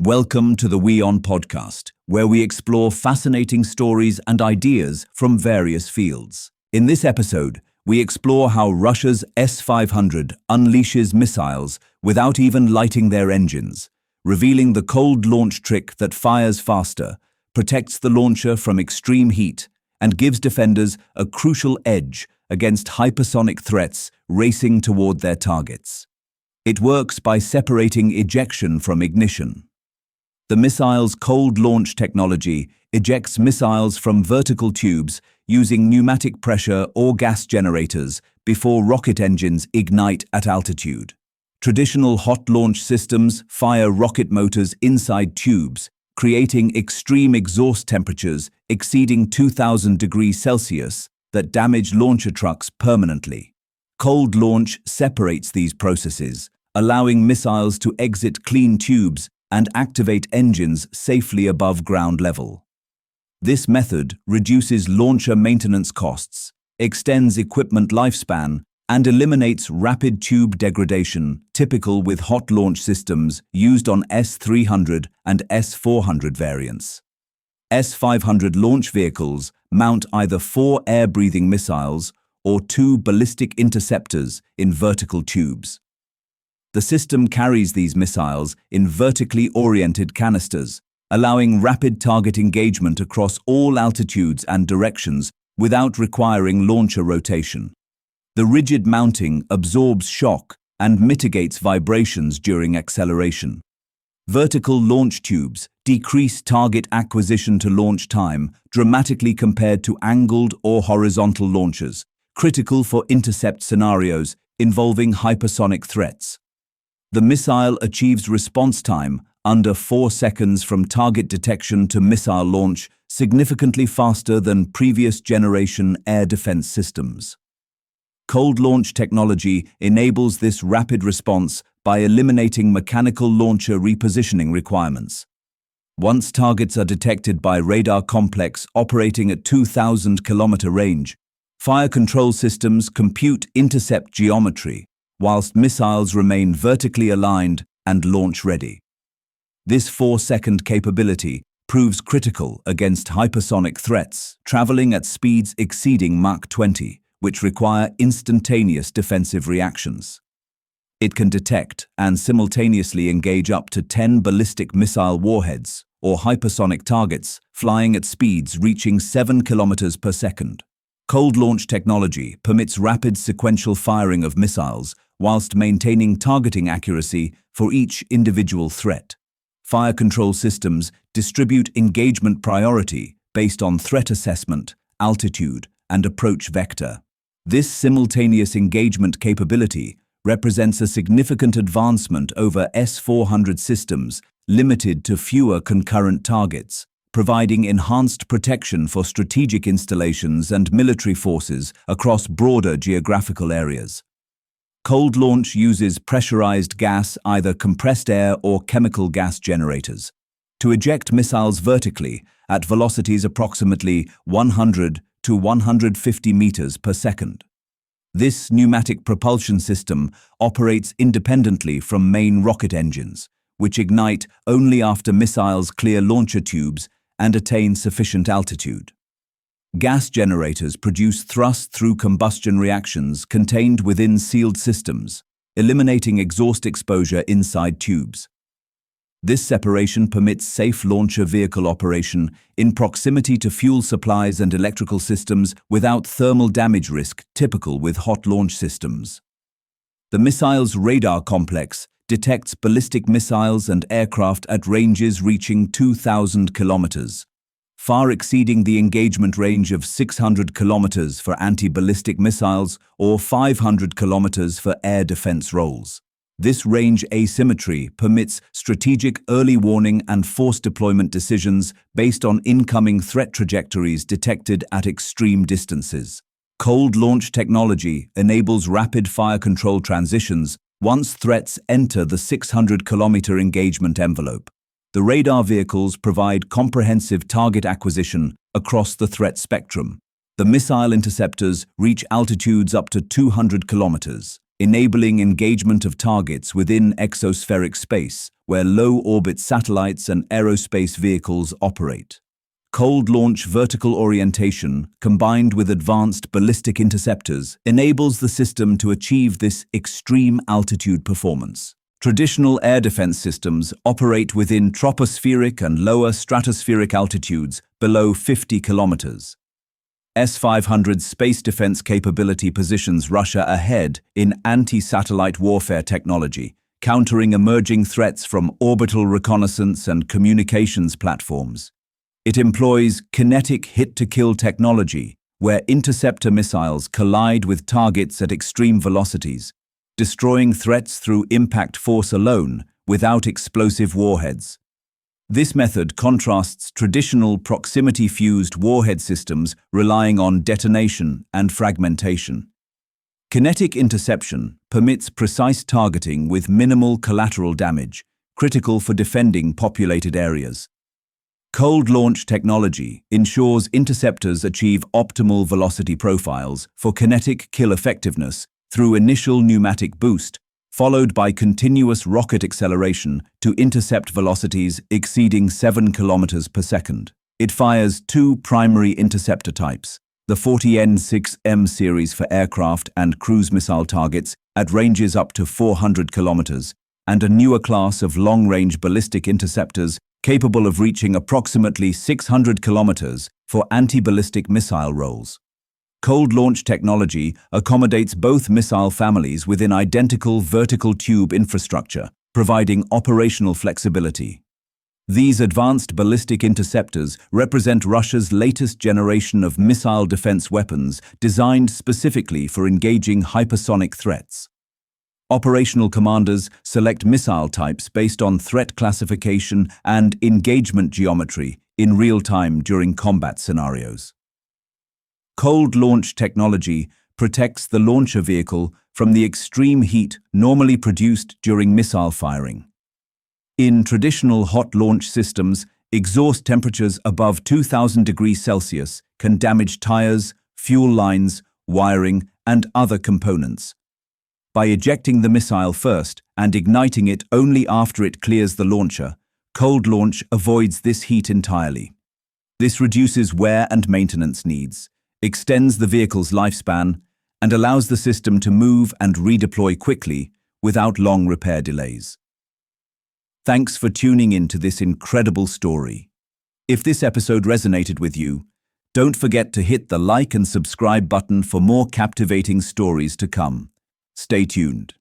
Welcome to the WION podcast, where we explore fascinating stories and ideas from various fields. In this episode, we explore how Russia's S-500 unleashes missiles without even lighting their engines, revealing the cold launch trick that fires faster, protects the launcher from extreme heat, and gives defenders a crucial edge against hypersonic threats racing toward their targets. It works by separating ejection from ignition. The missile's cold launch technology ejects missiles from vertical tubes using pneumatic pressure or gas generators before rocket engines ignite at altitude. Traditional hot launch systems fire rocket motors inside tubes, creating extreme exhaust temperatures exceeding 2000 degrees Celsius that damage launcher trucks permanently. Cold launch separates these processes, allowing missiles to exit clean tubes and activate engines safely above ground level. This method reduces launcher maintenance costs, extends equipment lifespan, and eliminates rapid tube degradation typical with hot launch systems used on S-300 and S-400 variants. S-500 launch vehicles mount either 4 air-breathing missiles or 2 ballistic interceptors in vertical tubes. The system carries these missiles in vertically oriented canisters, allowing rapid target engagement across all altitudes and directions without requiring launcher rotation. The rigid mounting absorbs shock and mitigates vibrations during acceleration. Vertical launch tubes decrease target acquisition to launch time dramatically compared to angled or horizontal launchers, critical for intercept scenarios involving hypersonic threats. The missile achieves response time under 4 seconds from target detection to missile launch, significantly faster than previous generation air defense systems. Cold launch technology enables this rapid response by eliminating mechanical launcher repositioning requirements. Once targets are detected by radar complex operating at 2,000-kilometer range, fire control systems compute intercept geometry, whilst missiles remain vertically aligned and launch-ready. This 4-second capability proves critical against hypersonic threats traveling at speeds exceeding Mach 20, which require instantaneous defensive reactions. It can detect and simultaneously engage up to 10 ballistic missile warheads or hypersonic targets flying at speeds reaching 7 kilometers per second. Cold launch technology permits rapid sequential firing of missiles whilst maintaining targeting accuracy for each individual threat. Fire control systems distribute engagement priority based on threat assessment, altitude, and approach vector. This simultaneous engagement capability represents a significant advancement over S-400 systems limited to fewer concurrent targets, providing enhanced protection for strategic installations and military forces across broader geographical areas. Cold launch uses pressurized gas, either compressed air or chemical gas generators, to eject missiles vertically at velocities approximately 100 to 150 meters per second. This pneumatic propulsion system operates independently from main rocket engines, which ignite only after missiles clear launcher tubes and attain sufficient altitude. Gas generators produce thrust through combustion reactions contained within sealed systems, eliminating exhaust exposure inside tubes. This separation permits safe launcher vehicle operation in proximity to fuel supplies and electrical systems without thermal damage risk typical with hot launch systems. The missile's radar complex detects ballistic missiles and aircraft at ranges reaching 2,000 kilometers, far exceeding the engagement range of 600 kilometers for anti-ballistic missiles or 500 kilometers for air defense roles. This range asymmetry permits strategic early warning and force deployment decisions based on incoming threat trajectories detected at extreme distances. Cold launch technology enables rapid fire control transitions once threats enter the 600-kilometer engagement envelope. The radar vehicles provide comprehensive target acquisition across the threat spectrum. The missile interceptors reach altitudes up to 200 kilometers, enabling engagement of targets within exospheric space, where low-orbit satellites and aerospace vehicles operate. Cold launch vertical orientation, combined with advanced ballistic interceptors, enables the system to achieve this extreme altitude performance. Traditional air defense systems operate within tropospheric and lower stratospheric altitudes below 50 kilometers. S-500's space defense capability positions Russia ahead in anti-satellite warfare technology, countering emerging threats from orbital reconnaissance and communications platforms. It employs kinetic hit-to-kill technology, where interceptor missiles collide with targets at extreme velocities, destroying threats through impact force alone, without explosive warheads. This method contrasts traditional proximity-fused warhead systems relying on detonation and fragmentation. Kinetic interception permits precise targeting with minimal collateral damage, critical for defending populated areas. Cold launch technology ensures interceptors achieve optimal velocity profiles for kinetic-kill effectiveness through initial pneumatic boost, followed by continuous rocket acceleration to intercept velocities exceeding 7 km per second. It fires two primary interceptor types, the 40N6M series for aircraft and cruise missile targets at ranges up to 400 km, and a newer class of long-range ballistic interceptors capable of reaching approximately 600 km for anti-ballistic missile roles. Cold launch technology accommodates both missile families within identical vertical tube infrastructure, providing operational flexibility. These advanced ballistic interceptors represent Russia's latest generation of missile defense weapons designed specifically for engaging hypersonic threats. Operational commanders select missile types based on threat classification and engagement geometry in real time during combat scenarios. Cold launch technology protects the launcher vehicle from the extreme heat normally produced during missile firing. In traditional hot launch systems, exhaust temperatures above 2000 degrees Celsius can damage tires, fuel lines, wiring, and other components. By ejecting the missile first and igniting it only after it clears the launcher, cold launch avoids this heat entirely. This reduces wear and maintenance needs, extends the vehicle's lifespan, and allows the system to move and redeploy quickly without long repair delays. Thanks for tuning in to this incredible story. If this episode resonated with you, don't forget to hit the like and subscribe button for more captivating stories to come. Stay tuned.